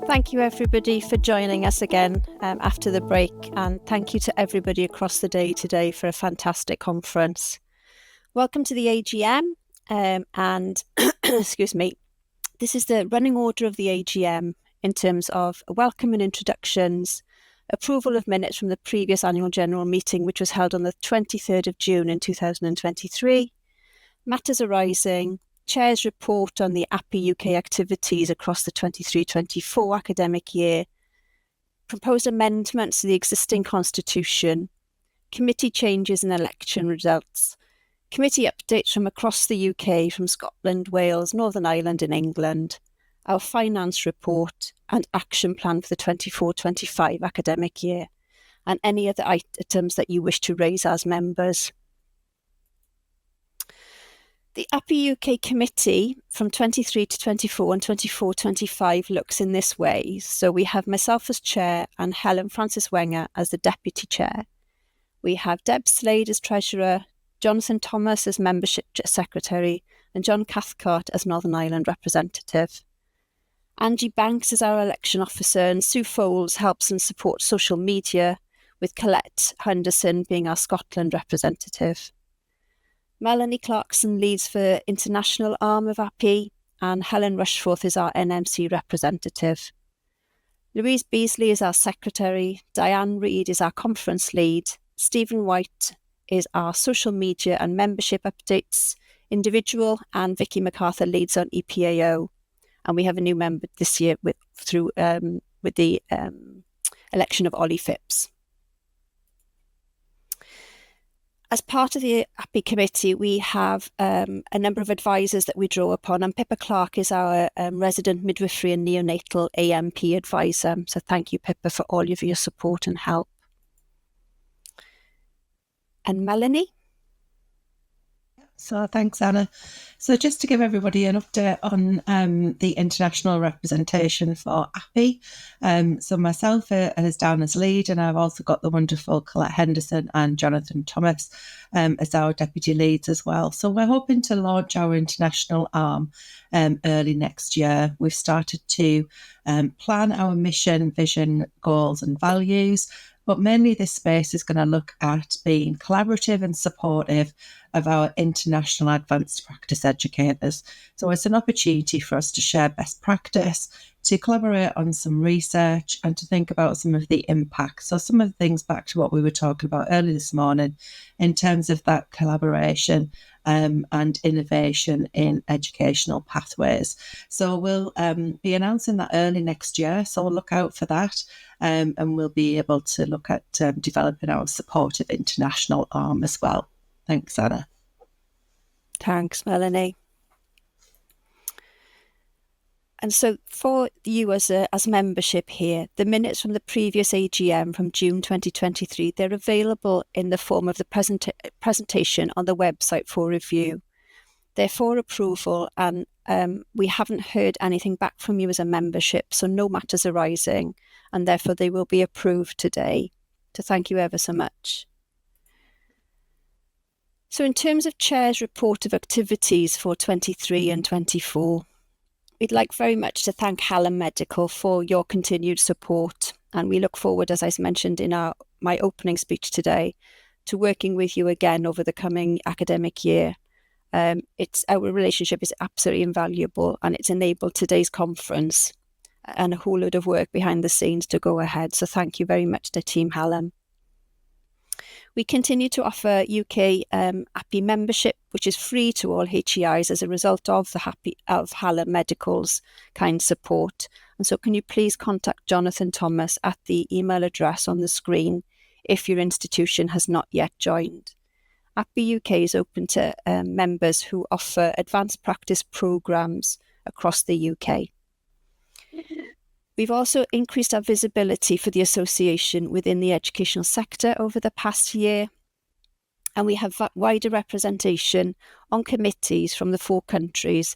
Thank you everybody for joining us again after the break, and thank you to everybody across the day today for a fantastic conference. Welcome to the AGM, and excuse me, this is the running order of the AGM in terms of welcome and introductions, approval of minutes from the previous annual general meeting, which was held on the 23rd of June in 2023, matters arising, Chair's report on the Aape UK activities across the 23-24 academic year, proposed amendments to the existing constitution, committee changes and election results, committee updates from across the UK, from Scotland, Wales, Northern Ireland and England, our finance report and action plan for the 24-25 academic year, and any other items that you wish to raise as members. The Aape UK committee from 23 to 24 and 24-25 looks in this way. So we have myself as chair and Helen Francis Wenger as the deputy chair. We have Deb Slade as treasurer, Jonathan Thomas as membership secretary, and John Cathcart as Northern Ireland representative. Angie Banks is our election officer, and Sue Foles helps and supports social media, with Colette Henderson being our Scotland representative. Melanie Clarkson leads for international arm of Aape, and Helen Rushforth is our NMC representative. Louise Beasley is our secretary, Diane Reid is our conference lead, Stephen White is our social media and membership updates individual, and Vicky MacArthur leads on EPAO. And we have a new member this year with the election of Ollie Phipps. As part of the Aape committee, we have a number of advisors that we draw upon, and Pippa Clark is our resident midwifery and neonatal AMP advisor. So thank you, Pippa, for all of your support and help. And Melanie? So thanks, Anna. So just to give everybody an update on the international representation for Aape. So myself is down as lead, and I've also got the wonderful Colette Henderson and Jonathan Thomas as our deputy leads as well. So we're hoping to launch our international arm early next year. We've started to plan our mission, vision, goals and values. But mainly this space is going to look at being collaborative and supportive of our international advanced practice educators. So it's an opportunity for us to share best practice, to collaborate on some research and to think about some of the impacts. So some of the things back to what we were talking about earlier this morning in terms of that collaboration and innovation in educational pathways. So we'll be announcing that early next year. So we'll look out for that and we'll be able to look at developing our supportive international arm as well. Thanks, Anna. Thanks, Melanie. And so for you as membership here, the minutes from the previous AGM from June 2023, they're available in the form of the presentation on the website for review. They're for approval, and we haven't heard anything back from you as a membership, so no matters arising, and therefore they will be approved today. So thank you ever so much. So in terms of Chair's report of activities for 23 and 24, we'd like very much to thank Hallam Medical for your continued support, and we look forward, as I mentioned in my opening speech today, to working with you again over the coming academic year. Our relationship is absolutely invaluable, and it's enabled today's conference and a whole load of work behind the scenes to go ahead. So thank you very much to Team Hallam. We continue to offer UK Aape membership, which is free to all HEIs as a result of Hallam Medical's kind support. And so can you please contact Jonathan Thomas at the email address on the screen if your institution has not yet joined. Aape UK is open to members who offer advanced practice programmes across the UK. We've also increased our visibility for the association within the educational sector over the past year, and we have wider representation on committees from the 4 countries,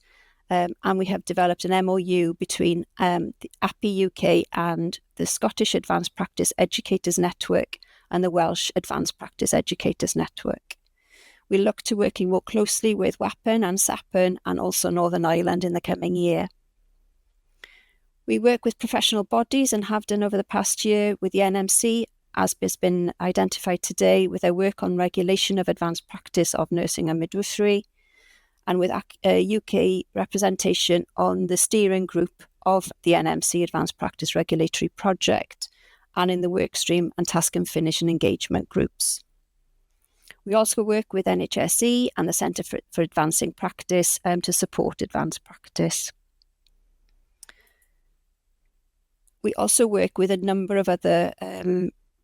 and we have developed an MOU between the Aape UK and the Scottish Advanced Practice Educators Network and the Welsh Advanced Practice Educators Network. We look to working more closely with WAPN and SAPN and also Northern Ireland in the coming year. We work with professional bodies and have done over the past year with the NMC, as has been identified today, with their work on regulation of advanced practice of nursing and midwifery, and with UK representation on the steering group of the NMC Advanced Practice Regulatory Project, and in the workstream and task and finish and engagement groups. We also work with NHSE and the Centre for Advancing Practice to support advanced practice. We also work with a number of other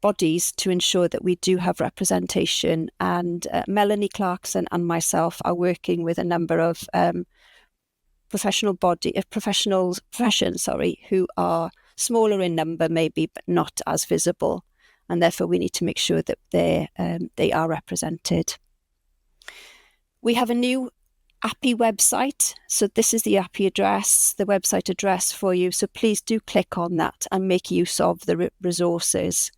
bodies to ensure that we do have representation, and Melanie Clarkson and myself are working with a number of professions who are smaller in number maybe, but not as visible, and therefore we need to make sure that they are represented. We have a new Aape website. So this is the Aape address, the website address for you. So please do click on that and make use of the resources.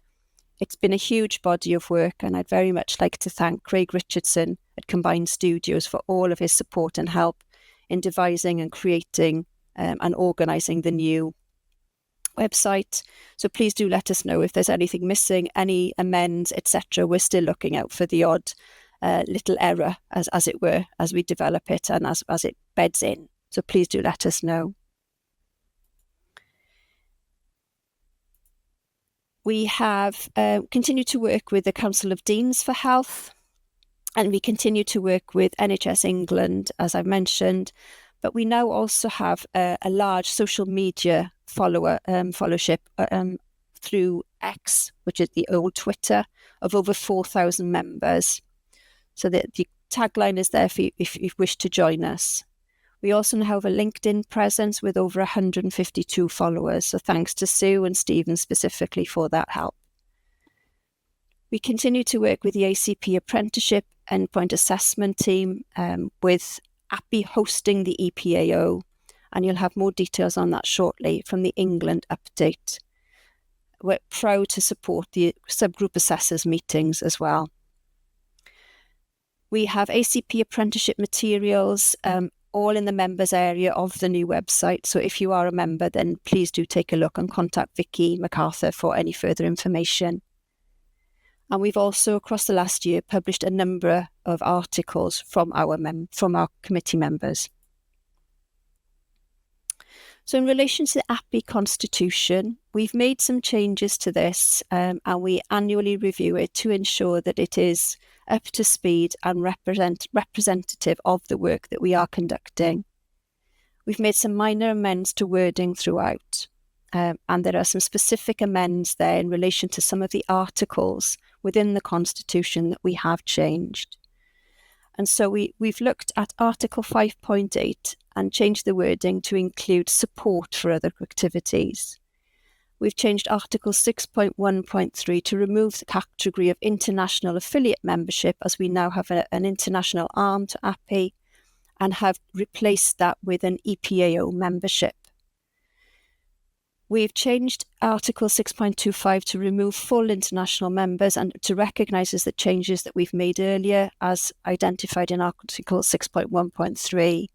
It's been a huge body of work, and I'd very much like to thank Craig Richardson at Combined Studios for all of his support and help in devising and creating and organising the new website. So please do let us know if there's anything missing, any amends, etc. We're still looking out for the odd little error, as it were, as we develop it and as it beds in. So please do let us know. We have continued to work with the Council of Deans for Health, and we continue to work with NHS England, as I've mentioned, but we now also have a large social media followership through X, which is the old Twitter, of over 4,000 members. So the tagline is there for you if you wish to join us. We also have a LinkedIn presence with over 152 followers. So thanks to Sue and Stephen specifically for that help. We continue to work with the ACP Apprenticeship Endpoint Assessment team with Aape hosting the EPAO. And you'll have more details on that shortly from the England update. We're proud to support the subgroup assessors meetings as well. We have ACP apprenticeship materials, all in the members area of the new website. So if you are a member, then please do take a look and contact Vicky MacArthur for any further information. And we've also, across the last year, published a number of articles from our committee members. So in relation to the Aape Constitution, we've made some changes to this, and we annually review it to ensure that it is up to speed and representative of the work that we are conducting. We've made some minor amends to wording throughout, and there are some specific amends there in relation to some of the articles within the Constitution that we have changed. And so we've looked at Article 5.8 and changed the wording to include support for other activities. We've changed Article 6.1.3 to remove the category of international affiliate membership, as we now have an international arm to Aape, and have replaced that with an EPAO membership. We've changed Article 6.25 to remove full international members and to recognise the changes that we've made earlier as identified in Article 6.1.3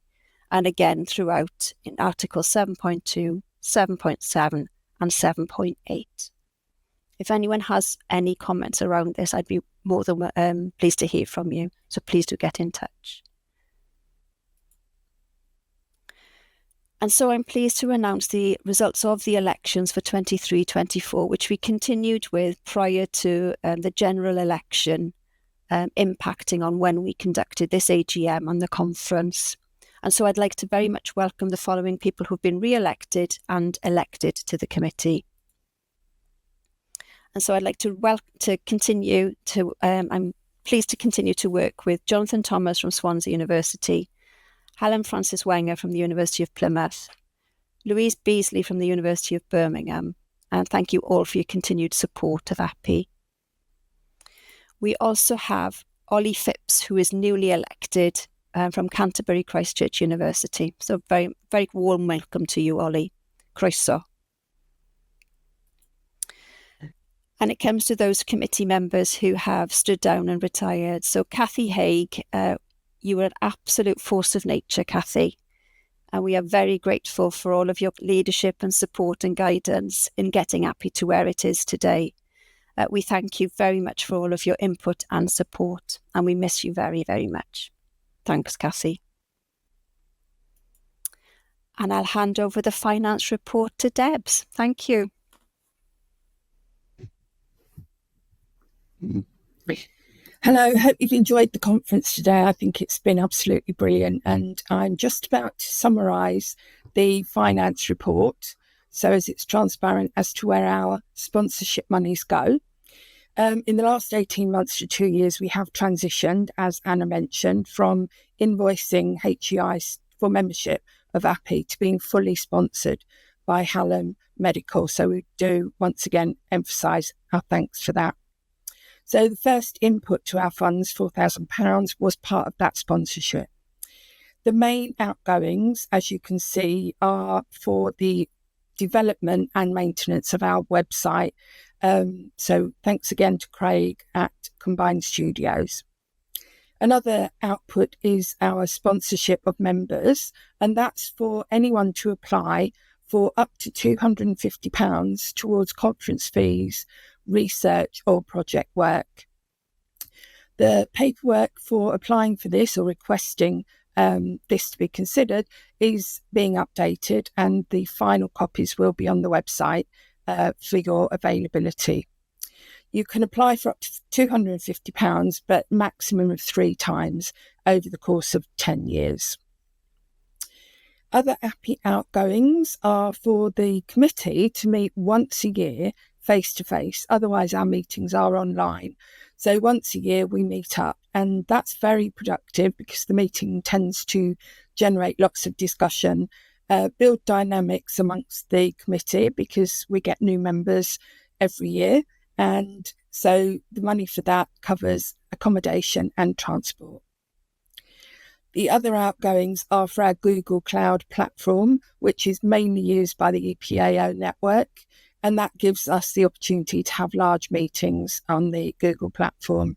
and again throughout in Article 7.2, 7.7 and 7.8. If anyone has any comments around this, I'd be more than pleased to hear from you. So please do get in touch. And so I'm pleased to announce the results of the elections for 23-24, which we continued with prior to the general election, impacting on when we conducted this AGM and the conference. And so I'd like to very much welcome the following people who've been re-elected and elected to the committee. And so I'd like to continue to, I'm pleased to continue to work with Jonathan Thomas from Swansea University, Helen Francis Wenger from the University of Plymouth, Louise Beasley from the University of Birmingham, and thank you all for your continued support of Aape. We also have Ollie Phipps, who is newly elected from Canterbury Christ Church University. So very, very warm welcome to you, Ollie. Croeso. And it comes to those committee members who have stood down and retired. So Cathy Haig, you were an absolute force of nature, Cathy. And we are very grateful for all of your leadership and support and guidance in getting Aape to where it is today. We thank you very much for all of your input and support, and we miss you very, very much. Thanks, Cassie. And I'll hand over the finance report to Debs. Thank you. Hello, hope you've enjoyed the conference today. I think it's been absolutely brilliant, and I'm just about to summarise the finance report so as it's transparent as to where our sponsorship monies go. In the last 18 months to 2 years, we have transitioned, as Anna mentioned, from invoicing HEIs for membership of Aape to being fully sponsored by Hallam Medical. So we do once again emphasise our thanks for that. So the first input to our funds, £4,000, was part of that sponsorship. The main outgoings, as you can see, are for the development and maintenance of our website. So thanks again to Craig at Combined Studios. Another output is our sponsorship of members, and that's for anyone to apply for up to £250 towards conference fees, research or project work. The paperwork for applying for this or requesting this to be considered is being updated, and the final copies will be on the website for your availability. You can apply for up to £250, but maximum of 3 times over the course of 10 years. Other Aape outgoings are for the committee to meet once a year face-to-face. Otherwise, our meetings are online. So once a year we meet up, and that's very productive because the meeting tends to generate lots of discussion, build dynamics amongst the committee because we get new members every year. And so the money for that covers accommodation and transport. The other outgoings are for our Google Cloud platform, which is mainly used by the EPAO network. And that gives us the opportunity to have large meetings on the Google platform.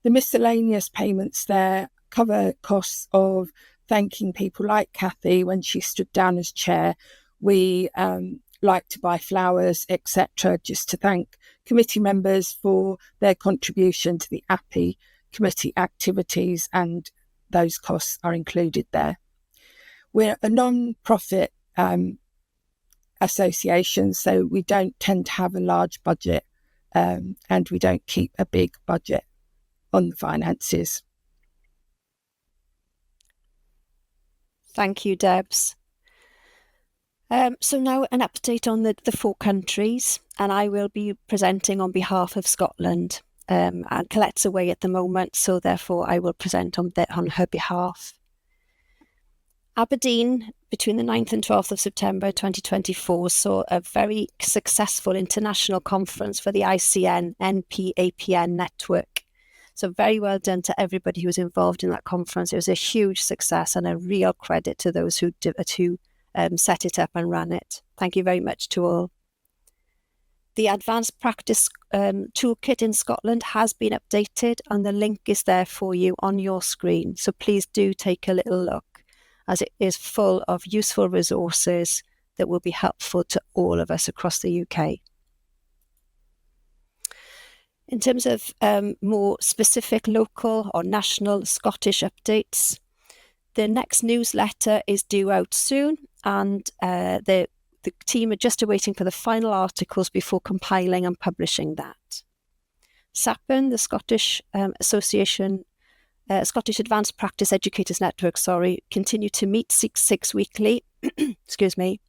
The miscellaneous payments there cover costs of thanking people like Kathy when she stood down as chair. We like to buy flowers, etc., just to thank committee members for their contribution to the Aape committee activities, and those costs are included there. We're a non-profit association, so we don't tend to have a large budget, and we don't keep a big budget on the finances. Thank you, Debs. So now an update on the 4 countries, and I will be presenting on behalf of Scotland. And Colette's away at the moment, so therefore I will present on her behalf. Aberdeen, between the 9th and 12th of September 2024, saw a very successful international conference for the ICN NP-APN network. So very well done to everybody who was involved in that conference. It was a huge success and a real credit to those who set it up and ran it. Thank you very much to all. The Advanced Practice Toolkit in Scotland has been updated, and the link is there for you on your screen. So please do take a little look, as it is full of useful resources that will be helpful to all of us across the UK. In terms of more specific local or national Scottish updates, the next newsletter is due out soon, and the team are just waiting for the final articles before compiling and publishing that. SAPN, the Scottish Association, Scottish Advanced Practice Educators Network, continue to meet six weekly, excuse me.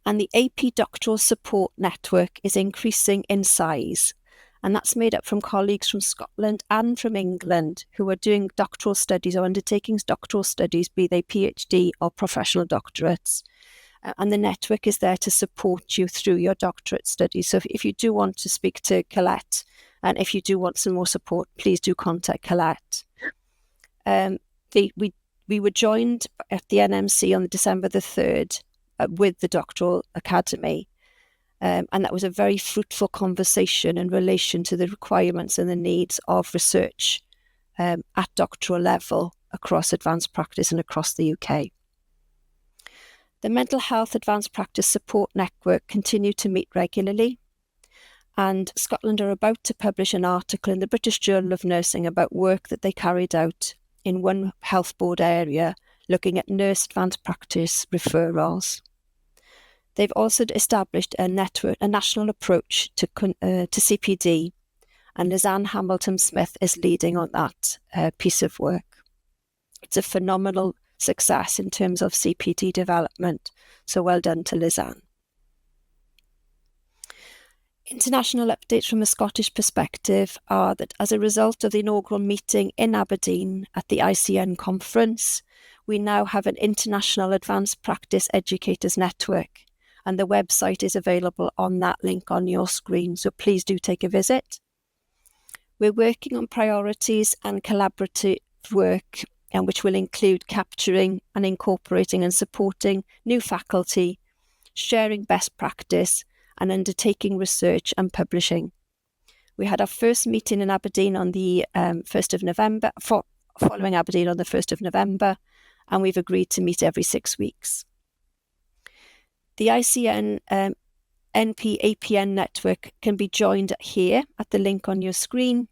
And the AP Doctoral Support Network is increasing in size. And that's made up from colleagues from Scotland and from England who are doing doctoral studies or undertaking doctoral studies, be they PhD or professional doctorates. And the network is there to support you through your doctorate studies. So if you do want to speak to Colette, and if you do want some more support, please do contact Colette. We were joined at the NMC on December the 3rd with the Doctoral Academy. And that was a very fruitful conversation in relation to the requirements and the needs of research at doctoral level across advanced practice and across the UK. The Mental Health Advanced Practice Support Network continue to meet regularly, and Scotland are about to publish an article in the British Journal of Nursing about work that they carried out in one health board area looking at nurse advanced practice referrals. They've also established a national approach to CPD, and Lisanne Hamilton-Smith is leading on that piece of work. It's a phenomenal success in terms of CPD development, so well done to Lisanne. International updates from a Scottish perspective are that as a result of the inaugural meeting in Aberdeen at the ICN conference, we now have an International Advanced Practice Educators Network, and the website is available on that link on your screen, so please do take a visit. We're working on priorities and collaborative work, which will include capturing and incorporating and supporting new faculty, sharing best practice, and undertaking research and publishing. We had our first meeting in Aberdeen on the 1st of November, following Aberdeen on the 1st of November, and we've agreed to meet every 6 weeks. The ICN NP-APN network can be joined here at the link on your screen.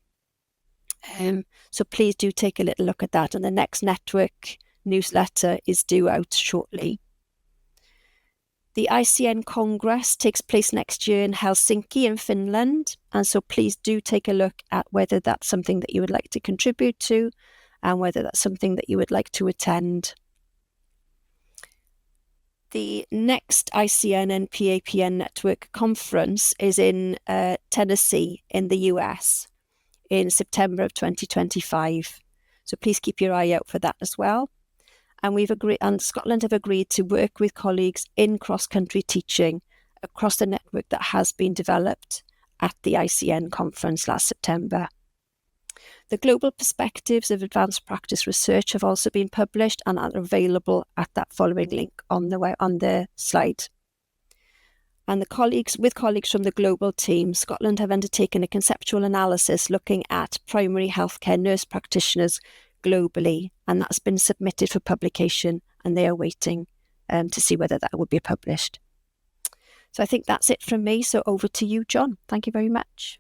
So please do take a little look at that, and the next network newsletter is due out shortly. The ICN Congress takes place next year in Helsinki in Finland, and so please do take a look at whether that's something that you would like to contribute to and whether that's something that you would like to attend. The next ICN NP-APN Network conference is in Tennessee in the US in September of 2025. So please keep your eye out for that as well. And Scotland have agreed to work with colleagues in cross-country teaching across the network that has been developed at the ICN conference last September. The global perspectives of advanced practice research have also been published and are available at that following link on the slide. And with colleagues from the global team, Scotland have undertaken a conceptual analysis looking at primary healthcare nurse practitioners globally, and that's been submitted for publication, and they are waiting to see whether that will be published. So I think that's it from me. So over to you, John. Thank you very much.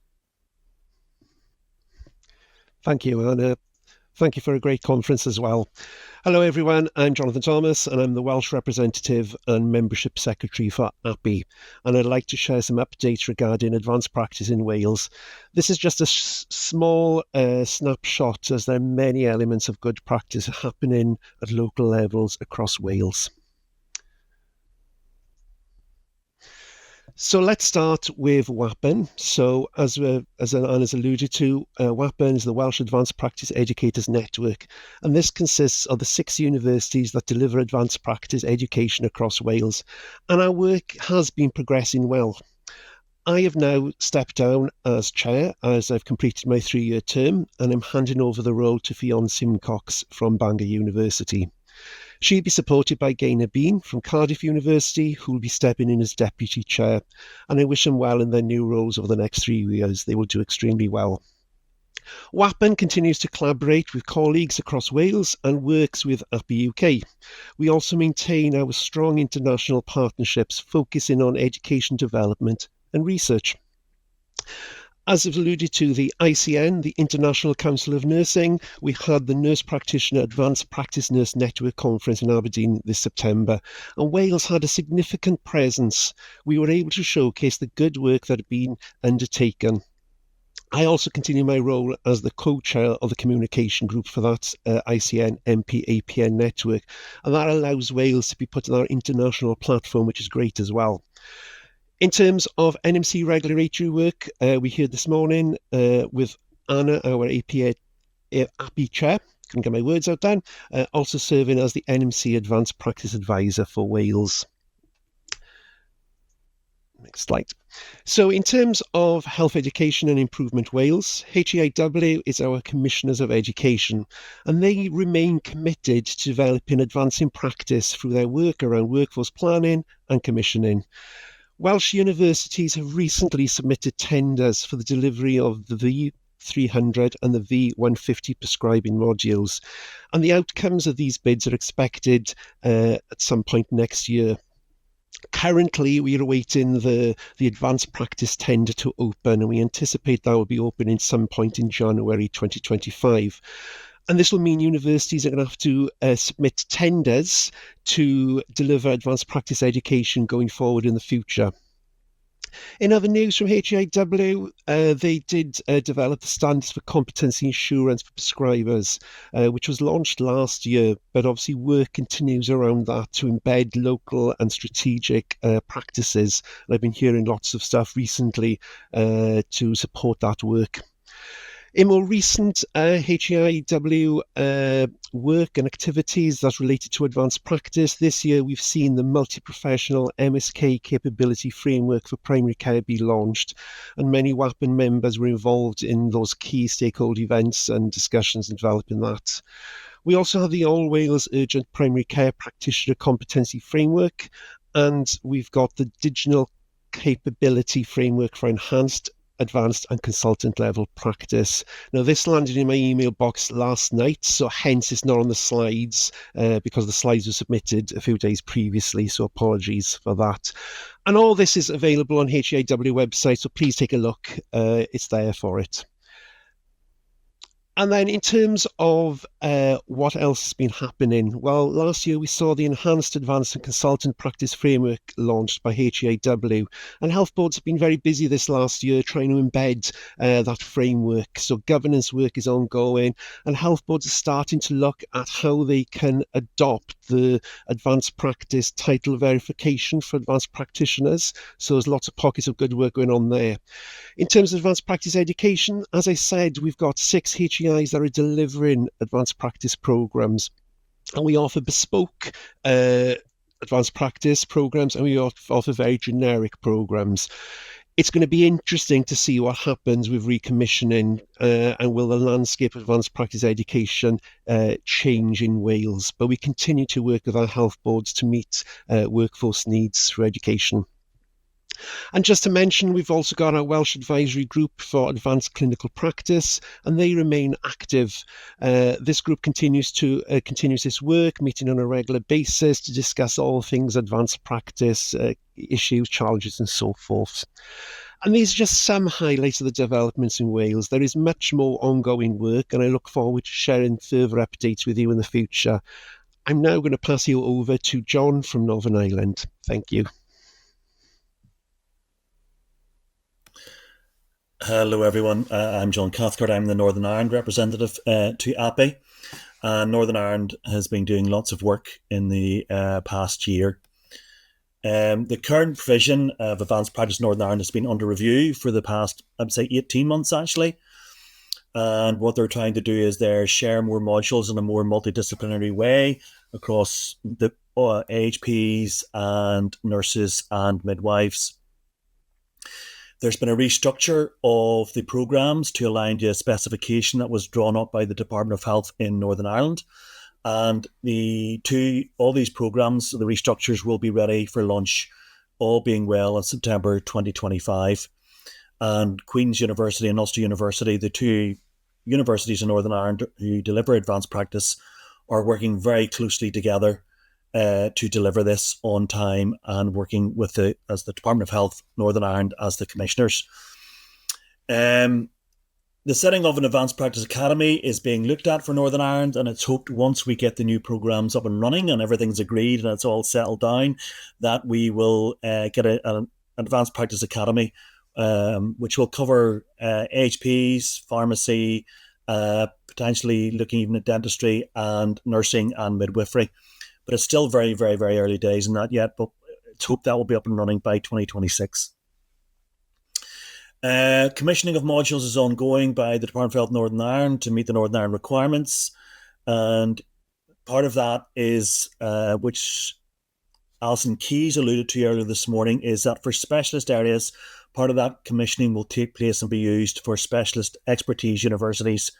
Thank you, and thank you for a great conference as well. Hello, everyone. I'm Jonathan Thomas, and I'm the Welsh representative and membership secretary for Aape, and I'd like to share some updates regarding advanced practice in Wales. This is just a small snapshot, as there are many elements of good practice happening at local levels across Wales. So let's start with WAPN. So as Anna's alluded to, WAPN is the Welsh Advanced Practice Educators Network, and this consists of the 6 universities that deliver advanced practice education across Wales, and our work has been progressing well. I have now stepped down as chair as I've completed my 3-year term, and I'm handing over the role to Ffion Simcox from Bangor University. She'll be supported by Gaynor Bean from Cardiff University, who will be stepping in as Deputy Chair, and I wish them well in their new roles over the next 3 years. They will do extremely well. WAPN continues to collaborate with colleagues across Wales and works with Aape UK. We also maintain our strong international partnerships, focusing on education development and research. As I've alluded to, the ICN, the International Council of Nursing, we had the Nurse Practitioner Advanced Practice Nurse Network Conference in Aberdeen this September, and Wales had a significant presence. We were able to showcase the good work that had been undertaken. I also continue my role as the co-chair of the communication group for that ICN NP-APN network, and that allows Wales to be put on our international platform, which is great as well. In terms of NMC regulatory work, we heard this morning with Anna, our Aape chair, couldn't get my words out then, also serving as the NMC Advanced Practice Advisor for Wales. Next slide. So in terms of Health Education and Improvement Wales, HEIW is our Commissioners of Education, and they remain committed to developing advancing practice through their work around workforce planning and commissioning. Welsh universities have recently submitted tenders for the delivery of the V300 and the V150 prescribing modules. And the outcomes of these bids are expected at some point next year. Currently, we are awaiting the advanced practice tender to open, and we anticipate that will be opening some point in January 2025. And this will mean universities are going to have to submit tenders to deliver advanced practice education going forward in the future. In other news from HEIW, they did develop the standards for competency insurance for prescribers, which was launched last year, but obviously work continues around that to embed local and strategic practices. And I've been hearing lots of stuff recently to support that work. In more recent HEIW work and activities that's related to advanced practice, this year we've seen the multi-professional MSK capability framework for primary care be launched, and many WAPN members were involved in those key stakeholder events and discussions in developing that. We also have the All Wales Urgent Primary Care Practitioner Competency Framework, and we've got the Digital Capability Framework for Enhanced, Advanced and Consultant level practice. Now, this landed in my email box last night, so hence it's not on the slides because the slides were submitted a few days previously, so apologies for that. And all this is available on HEIW website, so please take a look. It's there for it. And then in terms of what else has been happening, well, last year we saw the Enhanced Advanced and Consultant Practice Framework launched by HEIW, and health boards have been very busy this last year trying to embed that framework. So governance work is ongoing, and health boards are starting to look at how they can adopt the advanced practice title verification for advanced practitioners. So there's lots of pockets of good work going on there. In terms of advanced practice education, as I said, we've got 6 HEIs that are delivering advanced practice programs, and we offer bespoke advanced practice programs, and we offer very generic programs. It's going to be interesting to see what happens with recommissioning and will the landscape of advanced practice education change in Wales. But we continue to work with our health boards to meet workforce needs for education. And just to mention, we've also got our Welsh Advisory Group for Advanced Clinical Practice, and they remain active. This group continues this work, meeting on a regular basis to discuss all things advanced practice, issues, challenges, and so forth. And these are just some highlights of the developments in Wales. There is much more ongoing work, and I look forward to sharing further updates with you in the future. I'm now going to pass you over to John from Northern Ireland. Thank you. Hello everyone, I'm John Cathcart. I'm the Northern Ireland representative to Aape. Northern Ireland has been doing lots of work in the past year. The current provision of advanced practice in Northern Ireland has been under review for the past, I'd say, 18 months actually. And what they're trying to do is they're share more modules in a more multidisciplinary way across the AHPs and nurses and midwives. There's been a restructure of the programmes to align to a specification that was drawn up by the Department of Health in Northern Ireland. And all these programmes, the restructures will be ready for launch, all being well, in September 2025. And Queen's University and Ulster University, the 2 universities in Northern Ireland who deliver advanced practice, are working very closely together to deliver this on time, and working with the Department of Health Northern Ireland as the commissioners. The setting of an advanced practice academy is being looked at for Northern Ireland, and it's hoped once we get the new programmes up and running and everything's agreed and it's all settled down, that we will get an advanced practice academy which will cover AHPs, pharmacy, potentially looking even at dentistry and nursing and midwifery. But it's still very, very, very early days in that yet, but it's hoped that will be up and running by 2026. Commissioning of modules is ongoing by the Department of Health Northern Ireland to meet the Northern Ireland requirements. And part of that is, which Alison Keyes alluded to earlier this morning, is that for specialist areas, part of that commissioning will take place and be used for specialist expertise universities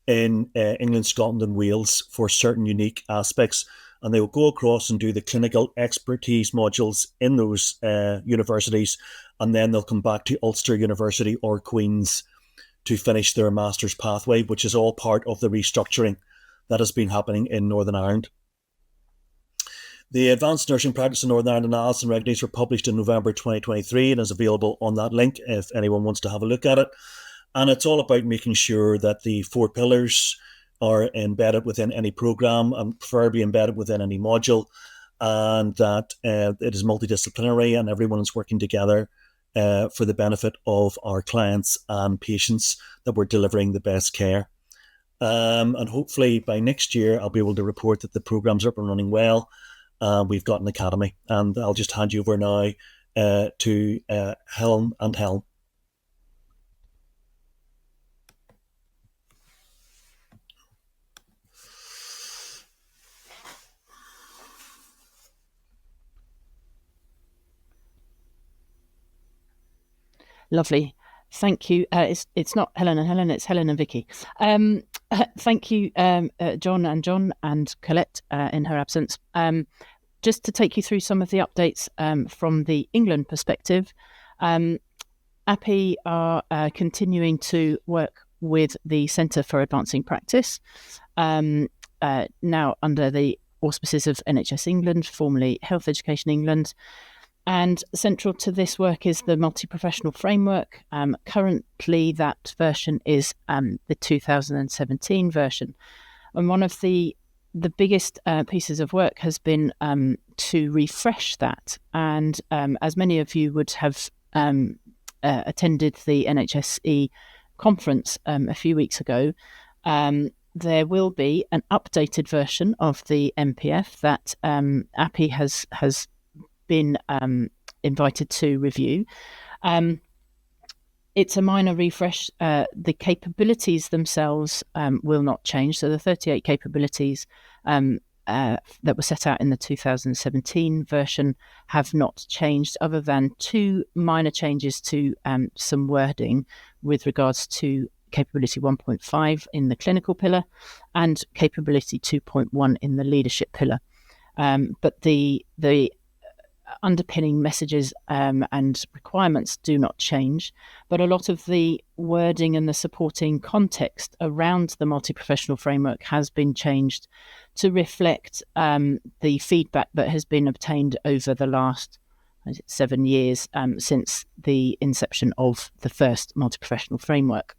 in England, Scotland and Wales for certain unique aspects. And they will go across and do the clinical expertise modules in those universities, and then they'll come back to Ulster University or Queen's to finish their master's pathway, which is all part of the restructuring that has been happening in Northern Ireland. The Advanced Nursing Practice in Northern Ireland analysis and recognition were published in November 2023 and is available on that link if anyone wants to have a look at it. And it's all about making sure that the 4 pillars are embedded within any program and preferably embedded within any module, and that it is multidisciplinary and everyone is working together for the benefit of our clients and patients, that we're delivering the best care. And hopefully by next year, I'll be able to report that the program's up and running well. We've got an academy, and I'll just hand you over now to Helen and Helen. Lovely. Thank you. It's not Helen and Helen, it's Helen and Vicky. Thank you, John and Colette in her absence. Just to take you through some of the updates from the England perspective, Aape are continuing to work with the Centre for Advancing Practice, now under the auspices of NHS England, formerly Health Education England. And central to this work is the multi-professional framework. Currently, that version is the 2017 version. And one of the biggest pieces of work has been to refresh that. And as many of you would have attended the NHSE conference a few weeks ago, there will be an updated version of the MPF that Aape has been invited to review. It's a minor refresh. The capabilities themselves will not change. So the 38 capabilities that were set out in the 2017 version have not changed, other than 2 minor changes to some wording with regards to capability 1.5 in the clinical pillar and capability 2.1 in the leadership pillar. But the underpinning messages and requirements do not change, but a lot of the wording and the supporting context around the multi-professional framework has been changed to reflect the feedback that has been obtained over the last 7 years since the inception of the first multi-professional framework.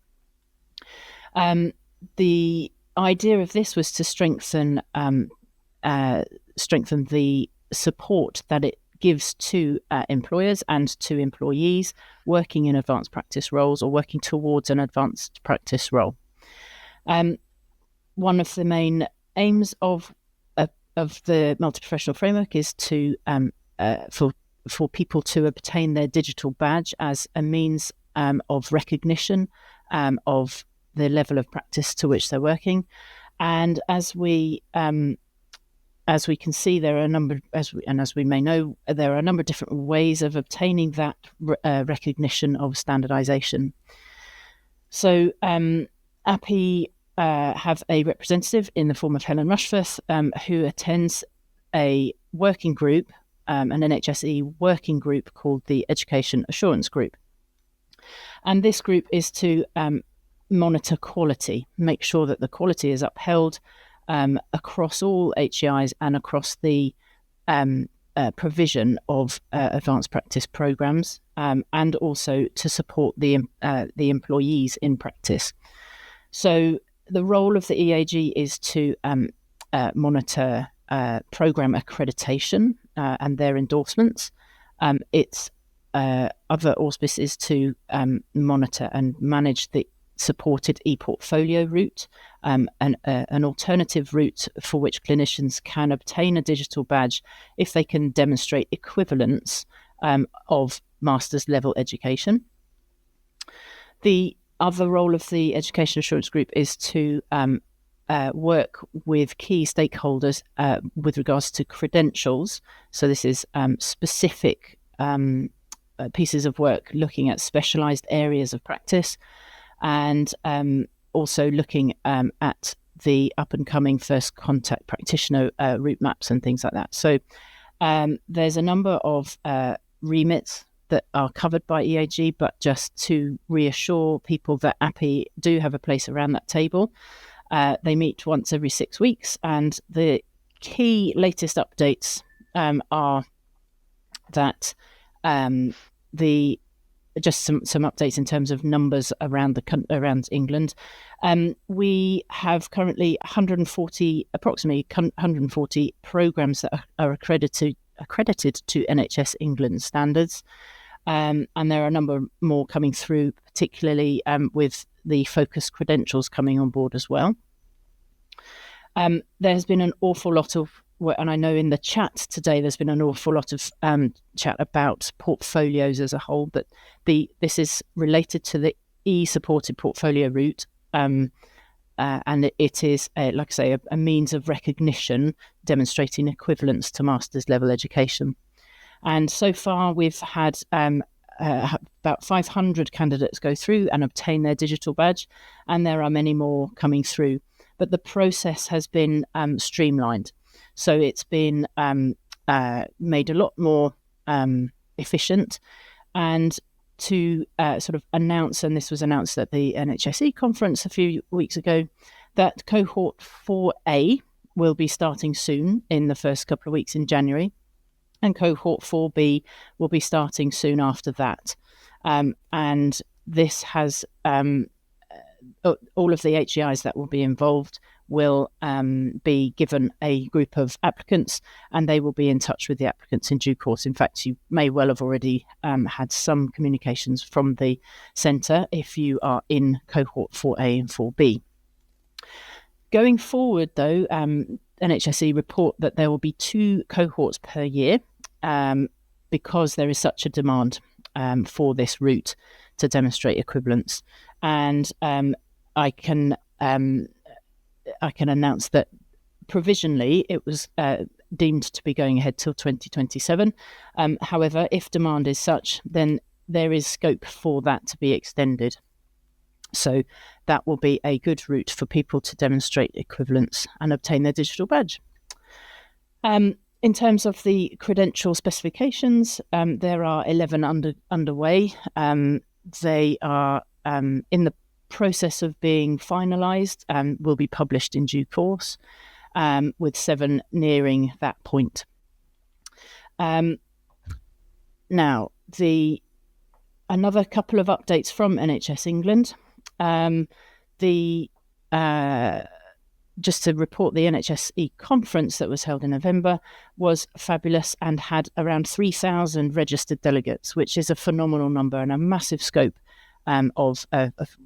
The idea of this was to strengthen the support that it gives to employers and to employees working in advanced practice roles or working towards an advanced practice role. One of the main aims of the multi-professional framework is to for people to obtain their digital badge as a means of recognition of the level of practice to which they're working. And as we can see, there are a number, as we may know, there are a number of different ways of obtaining that recognition of standardization. So Aape have a representative in the form of Helen Rushforth, who attends a working group, an NHSE working group called the Education Assurance Group. And this group is to monitor quality, make sure that the quality is upheld across all HEIs and across the provision of advanced practice programs, and also to support the employees in practice. So the role of the EAG is to monitor program accreditation and their endorsements. Its other auspice is to monitor and manage the supported e-portfolio route, an alternative route for which clinicians can obtain a digital badge if they can demonstrate equivalence of master's level education. The other role of the Education Assurance Group is to work with key stakeholders with regards to credentials. So this is specific pieces of work looking at specialised areas of practice, and also looking at the up-and-coming first contact practitioner route maps and things like that. So there's a number of remits that are covered by EAG, but just to reassure people that Aape do have a place around that table. They meet once every 6 weeks, and the key latest updates are that just some updates in terms of numbers around England. We have currently approximately 140 programs that are accredited to NHS England standards, and there are a number more coming through, particularly with the focus credentials coming on board as well. There has been an awful lot of, and I know in the chat today there's been an awful lot of chat about portfolios as a whole, but this is related to the e-supported portfolio route, and it is, like I say, a means of recognition demonstrating equivalence to master's level education. And so far we've had about 500 candidates go through and obtain their digital badge, and there are many more coming through. But the process has been streamlined. So it's been made a lot more efficient. And to sort of announce, and this was announced at the NHSE conference a few weeks ago, that cohort 4A will be starting soon in the first couple of weeks in January. And cohort 4B will be starting soon after that. And this has all of the HEIs that will be involved will be given a group of applicants, and they will be in touch with the applicants in due course. In fact, you may well have already had some communications from the centre if you are in cohort 4A and 4B. Going forward, though, NHSE report that there will be 2 cohorts per year because there is such a demand for this route to demonstrate equivalence. And I can announce that provisionally it was deemed to be going ahead till 2027. However, if demand is such, then there is scope for that to be extended. So that will be a good route for people to demonstrate equivalence and obtain their digital badge. In terms of the credential specifications, there are 11 underway. They are in the process of being finalised and will be published in due course, with 7 nearing that point. Now, another couple of updates from NHS England. Just to report, the NHSE conference that was held in November was fabulous and had around 3,000 registered delegates, which is a phenomenal number and a massive scope of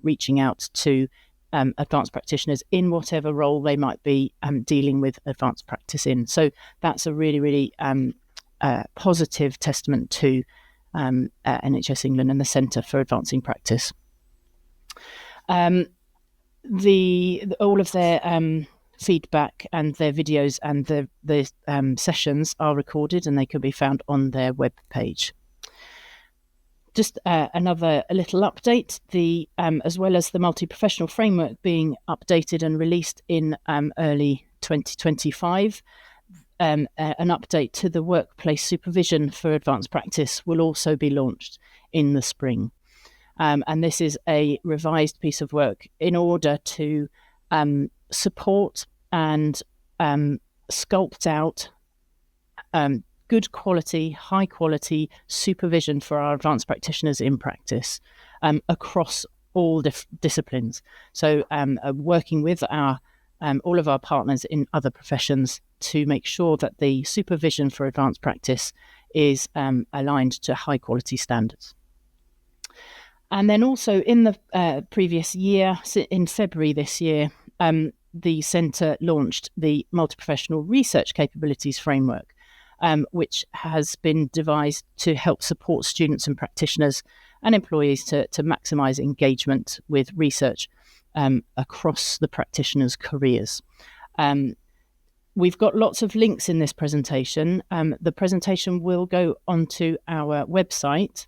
reaching out to advanced practitioners in whatever role they might be dealing with advanced practice in. So that's a really, really positive testament to NHS England and the Centre for Advancing Practice. All of their feedback and their videos and the sessions are recorded, and they can be found on their web page. Just another little update, as well as the multi-professional framework being updated and released in early 2025, an update to the workplace supervision for advanced practice will also be launched in the spring. And this is a revised piece of work in order to support and sculpt out good quality, high quality supervision for our advanced practitioners in practice across all disciplines. So working with all of our partners in other professions to make sure that the supervision for advanced practice is aligned to high quality standards. And then also in the previous year, in February this year, the Centre launched the Multi-Professional Research Capabilities Framework, which has been devised to help support students and practitioners and employees to maximise engagement with research across the practitioners' careers. We've got lots of links in this presentation. The presentation will go onto our website,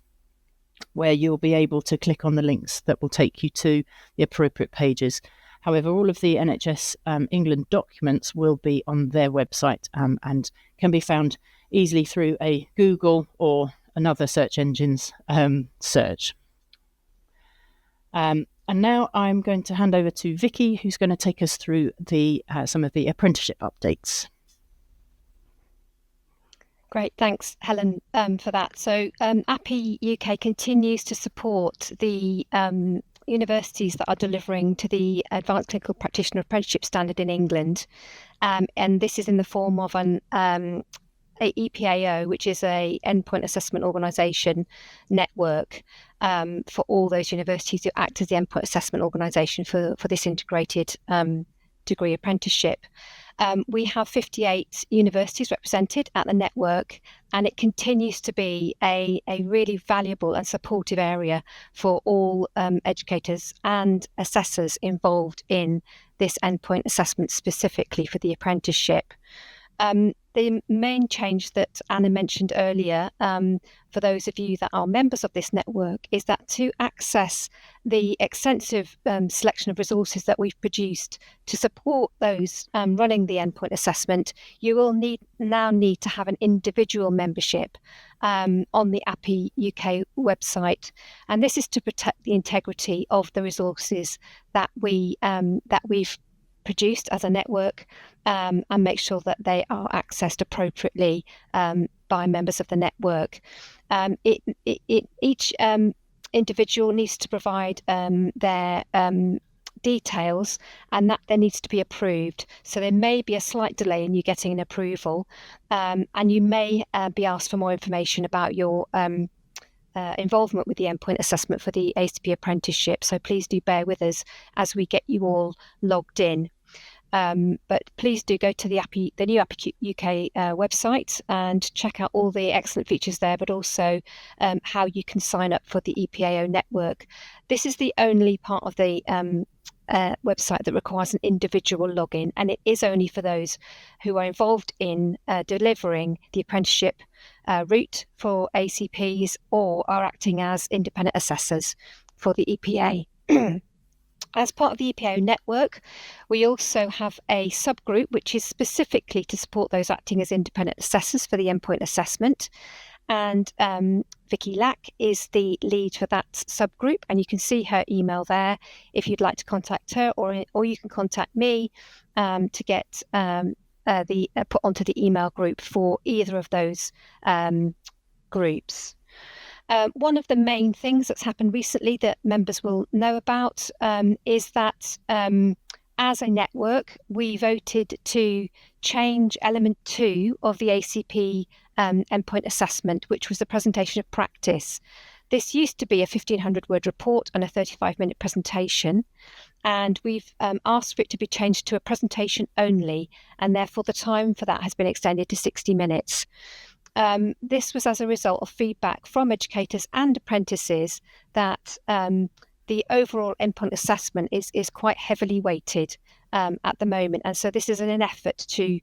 where you'll be able to click on the links that will take you to the appropriate pages. However, all of the NHS England documents will be on their website and can be found easily through a Google or another search engine's search. And now I'm going to hand over to Vicky, who's going to take us through some of the apprenticeship updates. Great, thanks, Helen, for that. So Aape UK continues to support the universities that are delivering to the Advanced Clinical Practitioner Apprenticeship Standard in England. And this is in the form of an EPAO, which is a endpoint assessment organisation network for all those universities who act as the endpoint assessment organisation for this integrated degree apprenticeship. We have 58 universities represented at the network, and it continues to be a really valuable and supportive area for all educators and assessors involved in this endpoint assessment specifically for the apprenticeship. The main change that Anna mentioned earlier, for those of you that are members of this network, is that to access the extensive selection of resources that we've produced to support those running the endpoint assessment, you will now need to have an individual membership on the Aape UK website, and this is to protect the integrity of the resources that we've produced as a network, and make sure that they are accessed appropriately by members of the network. Each individual needs to provide their details, and that then needs to be approved. So there may be a slight delay in you getting an approval, and you may be asked for more information about your involvement with the endpoint assessment for the ACP apprenticeship. So please do bear with us as we get you all logged in. But please do go to the new Aape UK website and check out all the excellent features there, but also how you can sign up for the EPAO network. This is the only part of the website that requires an individual login, and it is only for those who are involved in delivering the apprenticeship route for ACPs or are acting as independent assessors for the EPA. As part of the EPAO network, we also have a subgroup which is specifically to support those acting as independent assessors for the endpoint assessment. And Vicky Lack is the lead for that subgroup, and you can see her email there if you'd like to contact her, or you can contact me to get put onto the email group for either of those groups. One of the main things that's happened recently that members will know about is that as a network, we voted to change element 2 of the ACP endpoint assessment, which was the presentation of practice. This used to be a 1,500-word report and a 35-minute presentation, and we've asked for it to be changed to a presentation only, and therefore the time for that has been extended to 60 minutes. This was as a result of feedback from educators and apprentices that the overall endpoint assessment is quite heavily weighted at the moment, and so this is an effort to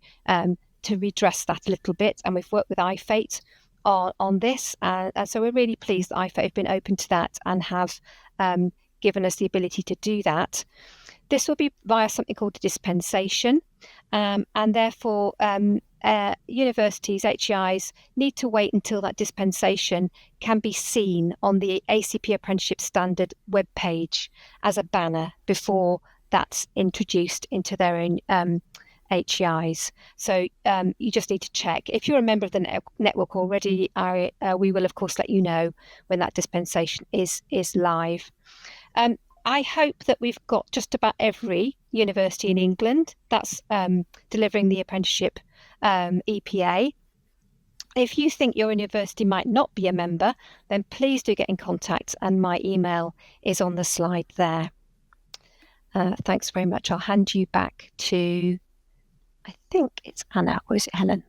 redress that a little bit, and we've worked with iFate on this, and so we're really pleased that iFate have been open to that and have given us the ability to do that. This will be via something called a dispensation, and therefore universities, HEIs, need to wait until that dispensation can be seen on the ACP Apprenticeship Standard webpage as a banner before that's introduced into their own HEIs. So you just need to check. If you're a member of the network already, we will of course let you know when that dispensation is live. I hope that we've got just about every university in England that's delivering the apprenticeship EPA. If you think your university might not be a member, then please do get in contact, and my email is on the slide there. Thanks very much. I'll hand you back to, I think it's Anna, or is it Helen?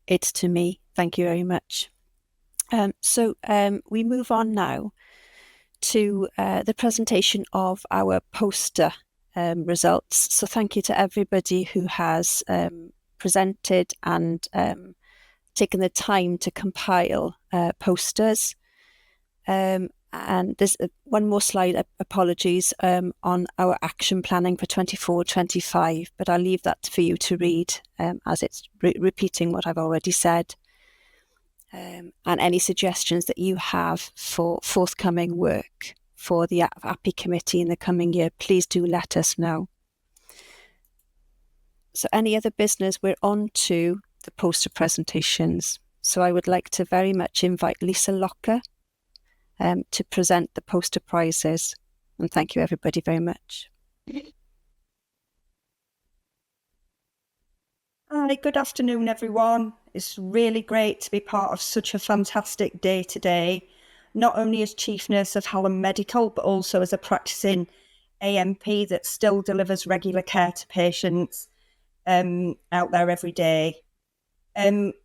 It's to me. Thank you very much. So we move on now to the presentation of our poster results. So thank you to everybody who has presented and taken the time to compile posters. And And there's one more slide, apologies, on our action planning for 24-25, but I'll leave that for you to read as it's repeating what I've already said. And any suggestions that you have for forthcoming work for the Aape committee in the coming year, please do let us know. So any other business, we're on to the poster presentations. So I would like to very much invite Lisa Locker to present the poster prizes. And thank you everybody very much. Hi, good afternoon everyone. It's really great to be part of such a fantastic day today, not only as Chief Nurse of Hallam Medical, but also as a practicing AMP that still delivers regular care to patients out there every day.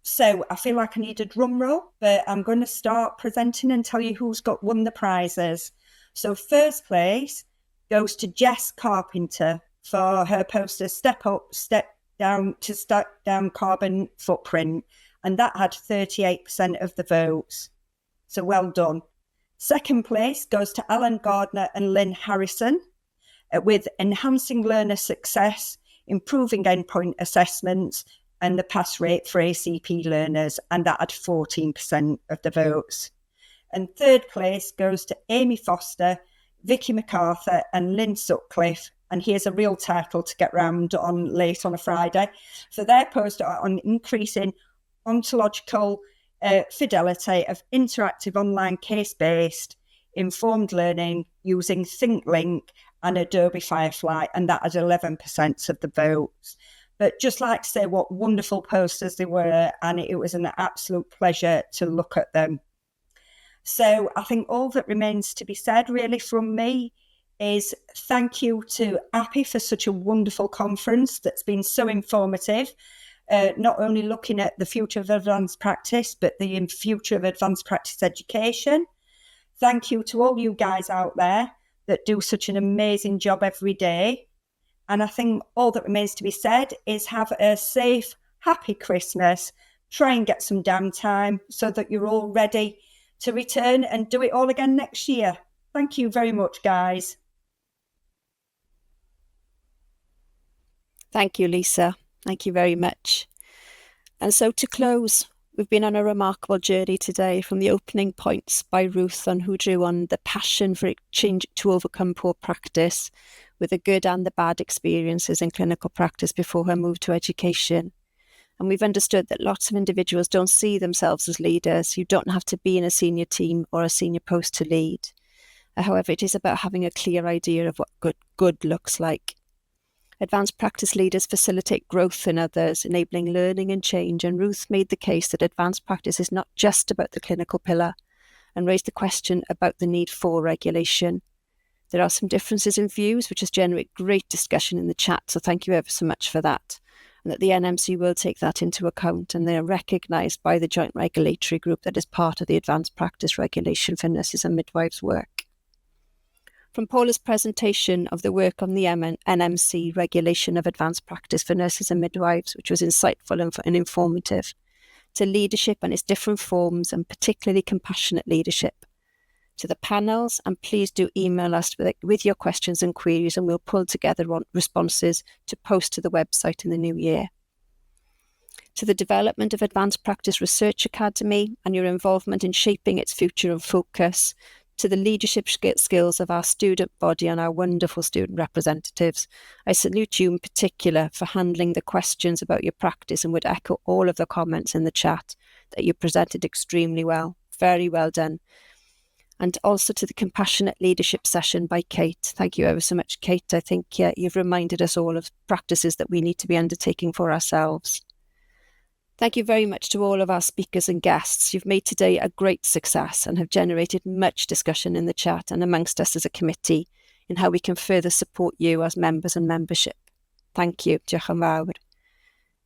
So I feel like I need a drum roll, but I'm going to start presenting and tell you who's won the prizes. So first place goes to Jess Carpenter for her poster Step Up, Step Down to Step Down Carbon Footprint, and that had 38% of the votes. So well done. Second place goes to Alan Gardner and Lynn Harrison with Enhancing Learner Success, Improving Endpoint Assessments, and the pass rate for ACP learners, and that had 14% of the votes. And third place goes to Amy Foster, Vicky MacArthur, and Lynn Sutcliffe. And here's a real title to get round on late on a Friday for their poster on increasing ontological fidelity of interactive online case-based informed learning using ThinkLink and Adobe Firefly, and that had 11% of the votes. But just like to say what wonderful posters they were, and it was an absolute pleasure to look at them. So I think all that remains to be said really from me is thank you to Aape for such a wonderful conference that's been so informative, not only looking at the future of advanced practice, but the future of advanced practice education. Thank you to all you guys out there that do such an amazing job every day. And I think all that remains to be said is have a safe, happy Christmas. Try and get some downtime so that you're all ready to return and do it all again next year. Thank you very much, guys. Thank you, Lisa. Thank you very much. And so to close, we've been on a remarkable journey today from the opening points by Ruth on who drew on the passion for change to overcome poor practice with the good and the bad experiences in clinical practice before her move to education. And we've understood that lots of individuals don't see themselves as leaders. You don't have to be in a senior team or a senior post to lead. However, it is about having a clear idea of what good looks like. Advanced practice leaders facilitate growth in others, enabling learning and change. And Ruth made the case that advanced practice is not just about the clinical pillar and raised the question about the need for regulation. There are some differences in views, which has generated great discussion in the chat. So thank you ever so much for that. And that the NMC will take that into account, and they are recognised by the Joint Regulatory Group that is part of the Advanced Practice Regulation for Nurses and Midwives work. From Paula's presentation of the work on the NMC regulation of advanced practice for nurses and midwives, which was insightful and informative, to leadership and its different forms, and particularly compassionate leadership, to the panels, and please do email us with your questions and queries, and we'll pull together responses to post to the website in the new year. To the development of Advanced Practice Research Academy and your involvement in shaping its future and focus, to the leadership skills of our student body and our wonderful student representatives. I salute you in particular for handling the questions about your practice and would echo all of the comments in the chat that you presented extremely well. Very well done. And also to the compassionate leadership session by Kate. Thank you ever so much, Kate. I think you've reminded us all of practices that we need to be undertaking for ourselves. Thank you very much to all of our speakers and guests. You've made today a great success and have generated much discussion in the chat and amongst us as a committee in how we can further support you as members and membership. Thank you. Diolch yn fawr.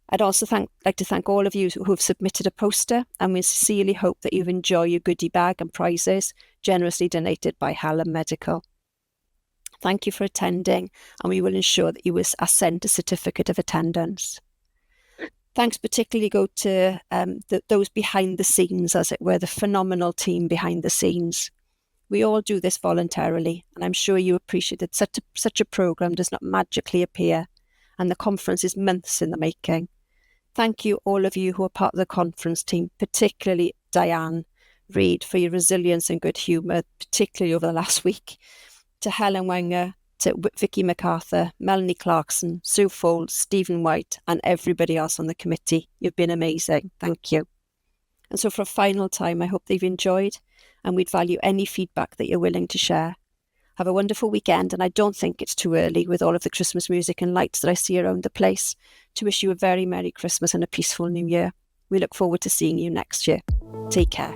I'd also like to thank all of you who have submitted a poster, and we sincerely hope that you enjoy your goodie bag and prizes generously donated by Hallam Medical. Thank you for attending, and we will ensure that you are sent a certificate of attendance. Thanks particularly go to those behind the scenes, as it were, the phenomenal team behind the scenes. We all do this voluntarily, and I'm sure you appreciate that such a programme does not magically appear, and the conference is months in the making. Thank you, all of you who are part of the conference team, particularly Diane Reid, for your resilience and good humour, particularly over the last week. To Helen Wenger, to Vicky MacArthur, Melanie Clarkson, Sue Folds, Stephen White, and everybody else on the committee. You've been amazing. Thank you. And so for a final time, I hope they've enjoyed, and we'd value any feedback that you're willing to share. Have a wonderful weekend, and I don't think it's too early with all of the Christmas music and lights that I see around the place to wish you a very Merry Christmas and a peaceful New Year. We look forward to seeing you next year. Take care.